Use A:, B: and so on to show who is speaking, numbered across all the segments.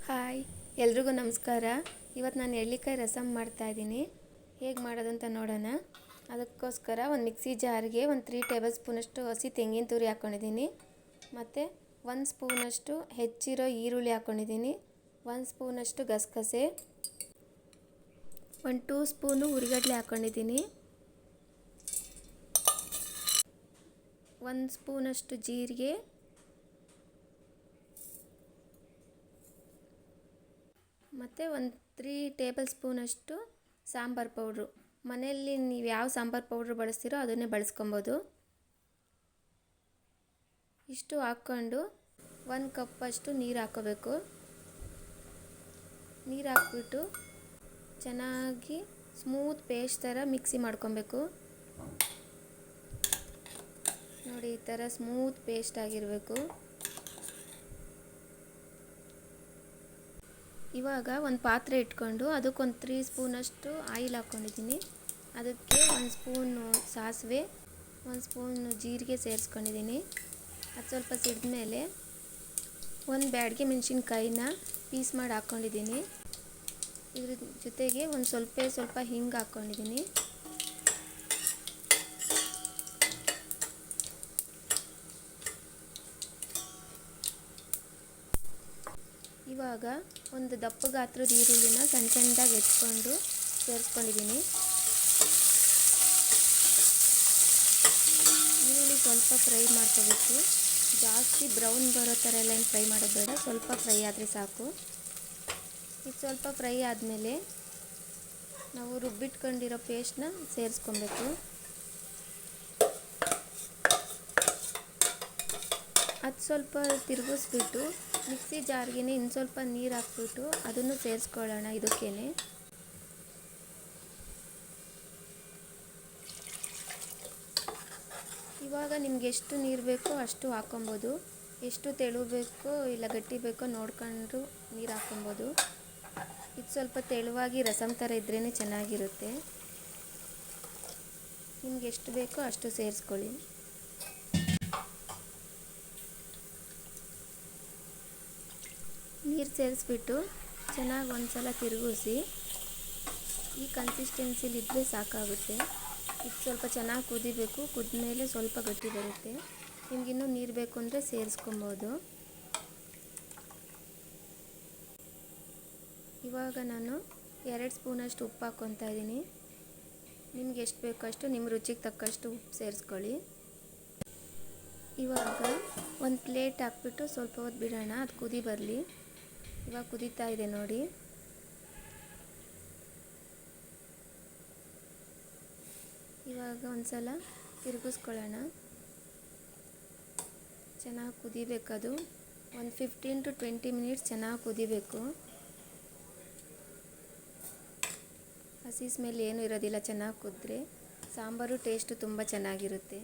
A: Hi, ಎಲ್ರಿಗೂ ನಮಸ್ಕಾರ. ಇವತ್ತು ನಾನು ಎಳ್ಳಿಕಾಯಿ ರಸಮ್ ಮಾಡ್ತಾಯಿದ್ದೀನಿ. ಹೇಗೆ ಮಾಡೋದು ಅಂತ ನೋಡೋಣ. ಅದಕ್ಕೋಸ್ಕರ ಒಂದು ಮಿಕ್ಸಿ ಜಾರ್ಗೆ ಒಂದು 3 ಟೇಬಲ್ ಸ್ಪೂನಷ್ಟು ಹಸಿ ತೆಂಗಿನ ತುರಿ ಹಾಕ್ಕೊಂಡಿದ್ದೀನಿ. ಮತ್ತು 1 ಸ್ಪೂನಷ್ಟು ಹೆಚ್ಚಿರೋ ಈರುಳ್ಳಿ ಹಾಕ್ಕೊಂಡಿದ್ದೀನಿ. 1 ಸ್ಪೂನಷ್ಟು ಗಸಗಸೆ, 2 ಸ್ಪೂನು ಹುರಿಗಡಲೆ ಹಾಕ್ಕೊಂಡಿದ್ದೀನಿ. 1 ಸ್ಪೂನಷ್ಟು ಜೀರಿಗೆ, ಮತ್ತು ಒಂದು 3 ಟೇಬಲ್ ಸ್ಪೂನಷ್ಟು ಸಾಂಬಾರು ಪೌಡ್ರು. ಮನೆಯಲ್ಲಿ ನೀವು ಯಾವ ಸಾಂಬಾರು ಪೌಡ್ರು ಬಳಸ್ತೀರೋ ಅದನ್ನೇ ಬಳಸ್ಕೊಬೋದು. ಇಷ್ಟು ಹಾಕ್ಕೊಂಡು 1 ಕಪ್ಪಷ್ಟು ನೀರು ಹಾಕ್ಕೋಬೇಕು. ನೀರು ಹಾಕ್ಬಿಟ್ಟು ಚೆನ್ನಾಗಿ ಸ್ಮೂತ್ ಪೇಸ್ಟ್ ಥರ ಮಿಕ್ಸಿ ಮಾಡ್ಕೊಬೇಕು. ನೋಡಿ, ಈ ಥರ ಸ್ಮೂತ್ ಪೇಸ್ಟ್ ಆಗಿರಬೇಕು. ಇವಾಗ ಒಂದು ಪಾತ್ರೆ ಇಟ್ಕೊಂಡು ಅದಕ್ಕೊಂದು 3 ಸ್ಪೂನಷ್ಟು ಆಯಿಲ್ ಹಾಕ್ಕೊಂಡಿದ್ದೀನಿ. ಅದಕ್ಕೆ 1 ಸ್ಪೂನು ಸಾಸಿವೆ, 1 ಸ್ಪೂನು ಜೀರಿಗೆ ಸೇರಿಸ್ಕೊಂಡಿದ್ದೀನಿ. ಅದು ಸ್ವಲ್ಪ ಸಿಡಿದ ಮೇಲೆ 1 ಬ್ಯಾಡಗಿ ಮೆಣಸಿನ್ಕಾಯಿನ ಪೀಸ್ ಮಾಡಿ ಹಾಕ್ಕೊಂಡಿದ್ದೀನಿ. ಇದ್ರ ಜೊತೆಗೆ ಒಂದು ಸ್ವಲ್ಪ ಹಿಂಗೆ ಹಾಕ್ಕೊಂಡಿದ್ದೀನಿ. ಇವಾಗ ಒಂದು ದಪ್ಪ ಗಾತ್ರದ ಈರುಳ್ಳಿನ ಸಣ್ಣದಾಗಿ ಹೆಚ್ಕೊಂಡು ಸೇರಿಸ್ಕೊಂಡಿದ್ದೀನಿ. ಈರುಳ್ಳಿ ಸ್ವಲ್ಪ ಫ್ರೈ ಮಾಡ್ಕೋಬೇಕು. ಜಾಸ್ತಿ ಬ್ರೌನ್ ಬರೋ ಥರ ಎಲ್ಲ ಏನು ಫ್ರೈ ಮಾಡೋದು ಬೇಡ, ಸ್ವಲ್ಪ ಫ್ರೈ ಆದರೆ ಸಾಕು. ಇದು ಸ್ವಲ್ಪ ಫ್ರೈ ಆದಮೇಲೆ ನಾವು ರುಬ್ಬಿಟ್ಕೊಂಡಿರೋ ಪೇಸ್ಟ್ನ ಸೇರಿಸ್ಕೊಬೇಕು. ಅದು ಸ್ವಲ್ಪ ತಿರುಗಿಸ್ಬಿಟ್ಟು ಮಿಕ್ಸಿ ಜಾರ್ಗೆ ಇನ್ನು ಸ್ವಲ್ಪ ನೀರು ಹಾಕ್ಬಿಟ್ಟು ಅದನ್ನು ಸೇರಿಸ್ಕೊಳ್ಳೋಣ. ಇದಕ್ಕೇನೆ ಇವಾಗ ನಿಮ್ಗೆ ಎಷ್ಟು ನೀರು ಬೇಕೋ ಅಷ್ಟು ಹಾಕ್ಕೊಬೋದು. ಎಷ್ಟು ತೆಳು ಬೇಕೋ ಇಲ್ಲ ಗಟ್ಟಿ ಬೇಕೋ ನೋಡ್ಕೊಂಡು ನೀರು ಹಾಕ್ಕೊಬೋದು. ಇದು ಸ್ವಲ್ಪ ತೆಳುವಾಗಿ ರಸಮ್ ಥರ ಇದ್ರೇ ಚೆನ್ನಾಗಿರುತ್ತೆ. ನಿಮ್ಗೆ ಎಷ್ಟು ಬೇಕೋ ಅಷ್ಟು ಸೇರಿಸ್ಕೊಳ್ಳಿ. ನೀರು ಸೇರಿಸ್ಬಿಟ್ಟು ಚೆನ್ನಾಗಿ ಒಂದು ಸಲ ತಿರುಗಿಸಿ ಈ ಕನ್ಸಿಸ್ಟೆನ್ಸಿಲಿದ್ದರೆ ಸಾಕಾಗುತ್ತೆ. ಇದು ಸ್ವಲ್ಪ ಚೆನ್ನಾಗಿ ಕುದಿಬೇಕು. ಕುದ್ಮೇಲೆ ಸ್ವಲ್ಪ ಗಟ್ಟಿ ಬರುತ್ತೆ. ನಿಮಗಿನ್ನೂ ನೀರು ಬೇಕು ಅಂದರೆ ಸೇರಿಸ್ಕೊಬೋದು. ಇವಾಗ ನಾನು 2 ಸ್ಪೂನಷ್ಟು ಉಪ್ಪು ಹಾಕ್ಕೊತಾ ಇದ್ದೀನಿ. ನಿಮ್ಗೆ ಎಷ್ಟು ಬೇಕೋ ಅಷ್ಟು ನಿಮ್ಮ ರುಚಿಗೆ ತಕ್ಕಷ್ಟು ಉಪ್ಪು ಸೇರಿಸ್ಕೊಳ್ಳಿ. ಇವಾಗ ಒಂದು ಪ್ಲೇಟ್ ಹಾಕ್ಬಿಟ್ಟು ಸ್ವಲ್ಪ ಹೊತ್ತು ಬಿಡೋಣ, ಅದು ಕುದಿ ಬರಲಿ. ಇವಾಗ ಕುದೀತಾ ಇದೆ ನೋಡಿ. ಇವಾಗ ಒಂದು ಸಲ ತಿರುಗಿಸ್ಕೊಳ್ಳೋಣ. ಚೆನ್ನಾಗಿ ಕುದಿಬೇಕದು. ಒಂದು 15 to 20 ಮಿನಿಟ್ಸ್ ಚೆನ್ನಾಗಿ ಕುದಿಬೇಕು. ಹಸಿ ಸ್ಮೆಲ್ ಏನೂ ಇರೋದಿಲ್ಲ. ಚೆನ್ನಾಗಿ ಕುದ್ರೆ ಸಾಂಬಾರು ಟೇಸ್ಟು ತುಂಬ ಚೆನ್ನಾಗಿರುತ್ತೆ.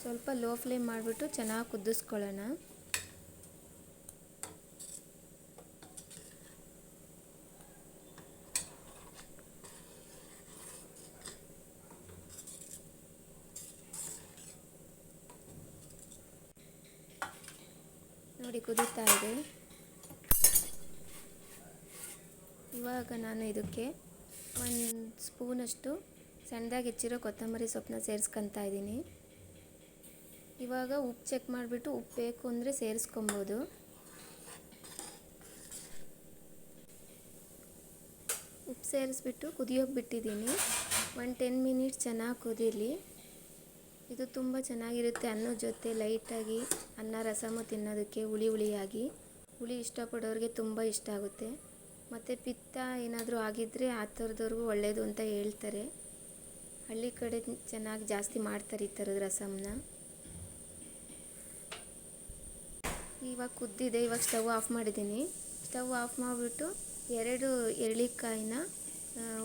A: ಸ್ವಲ್ಪ ಲೋ ಫ್ಲೇಮ್ ಮಾಡಿಬಿಟ್ಟು ಚೆನ್ನಾಗಿ ಕುದಿಸ್ಕೊಳ್ಳೋಣ. ನೋಡಿ, ಕುದೀತಾ ಇದೆ. ಇವಾಗ ನಾನು ಇದಕ್ಕೆ 1 ಸ್ಪೂನಷ್ಟು ಸಣ್ಣದಾಗಿ ಹೆಚ್ಚಿರೋ ಕೊತ್ತಂಬರಿ ಸೊಪ್ಪನ್ನ ಸೇರಿಸ್ಕೊತಾ ಇದ್ದೀನಿ. ಇವಾಗ ಉಪ್ಪು ಚೆಕ್ ಮಾಡಿಬಿಟ್ಟು ಉಪ್ಪು ಬೇಕು ಅಂದರೆ ಸೇರಿಸ್ಕೊಬೋದು. ಉಪ್ಪು ಸೇರಿಸ್ಬಿಟ್ಟು ಕುದಿಯೋಕೆ ಬಿಟ್ಟಿದ್ದೀನಿ. 10 ಮಿನಿಟ್ಸ್ ಚೆನ್ನಾಗಿ ಕುದೀಲಿ. ಇದು ತುಂಬ ಚೆನ್ನಾಗಿರುತ್ತೆ ಅನ್ನದ ಜೊತೆ ಲೈಟಾಗಿ ಅನ್ನ ರಸಮು ತಿನ್ನೋದಕ್ಕೆ. ಹುಳಿಯಾಗಿ ಹುಳಿ ಇಷ್ಟಪಡೋರಿಗೆ ತುಂಬ ಇಷ್ಟ ಆಗುತ್ತೆ. ಮತ್ತು ಪಿತ್ತ ಏನಾದರೂ ಆಗಿದ್ದರೆ ಆ ಥರದವ್ರಿಗೂ ಒಳ್ಳೆಯದು ಅಂತ ಹೇಳ್ತಾರೆ. ಹಳ್ಳಿ ಕಡೆ ಚೆನ್ನಾಗಿ ಜಾಸ್ತಿ ಮಾಡ್ತಾರೆ ಈ ಥರದ ರಸಮ್ನ. ಇವಾಗ ಕುದ್ದಿದೆ. ಇವಾಗ ಸ್ಟವ್ ಆಫ್ ಮಾಡಿದ್ದೀನಿ. ಸ್ಟವ್ ಆಫ್ ಮಾಡಿಬಿಟ್ಟು 2 ಎಳ್ಳಿಕಾಯಿನ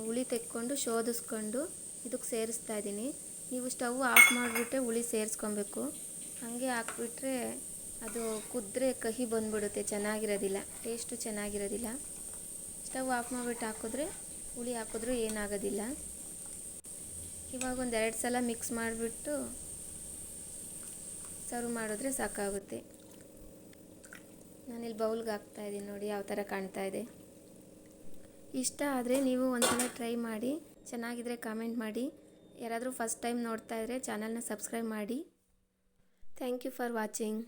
A: ಹುಳಿ ತೆಕ್ಕೊಂಡು ಶೋಧಿಸ್ಕೊಂಡು ಇದಕ್ಕೆ ಸೇರಿಸ್ತಾ ಇದ್ದೀನಿ. ನೀವು ಸ್ಟವ್ ಆಫ್ ಮಾಡಿಬಿಟ್ಟೆ ಹುಳಿ ಸೇರಿಸ್ಕೊಬೇಕು. ಹಾಗೆ ಹಾಕ್ಬಿಟ್ರೆ ಅದು ಕುದ್ರೆ ಕಹಿ ಬಂದ್ಬಿಡುತ್ತೆ, ಚೆನ್ನಾಗಿರೋದಿಲ್ಲ, ಟೇಸ್ಟು ಚೆನ್ನಾಗಿರೋದಿಲ್ಲ. ಸ್ಟವ್ ಆಫ್ ಮಾಡಿಬಿಟ್ಟು ಹಾಕಿದ್ರೆ ಹುಳಿ ಹಾಕಿದ್ರೂ ಏನಾಗೋದಿಲ್ಲ. ಇವಾಗ ಒಂದು 2 ಸಲ ಮಿಕ್ಸ್ ಮಾಡಿಬಿಟ್ಟು ಸರ್ವ್ ಮಾಡಿದ್ರೆ ಸಾಕಾಗುತ್ತೆ. ನಾನಿಲ್ಲಿ ಬೌಲ್ಗೆ ಹಾಕ್ತಾಯಿದ್ದೀನಿ ನೋಡಿ ಯಾವ ಥರ ಕಾಣ್ತಾ ಇದೆ. ಇಷ್ಟ ಆದರೆ ನೀವು ಒಂದ್ಸಲ ಟ್ರೈ ಮಾಡಿ, ಚೆನ್ನಾಗಿದ್ರೆ ಕಾಮೆಂಟ್ ಮಾಡಿ. ಯಾರಾದರೂ ಫಸ್ಟ್ ಟೈಮ್ ನೋಡ್ತಾ ಇದ್ದರೆ ಚಾನಲ್ನ ಸಬ್ಸ್ಕ್ರೈಬ್ ಮಾಡಿ. Thank you for watching.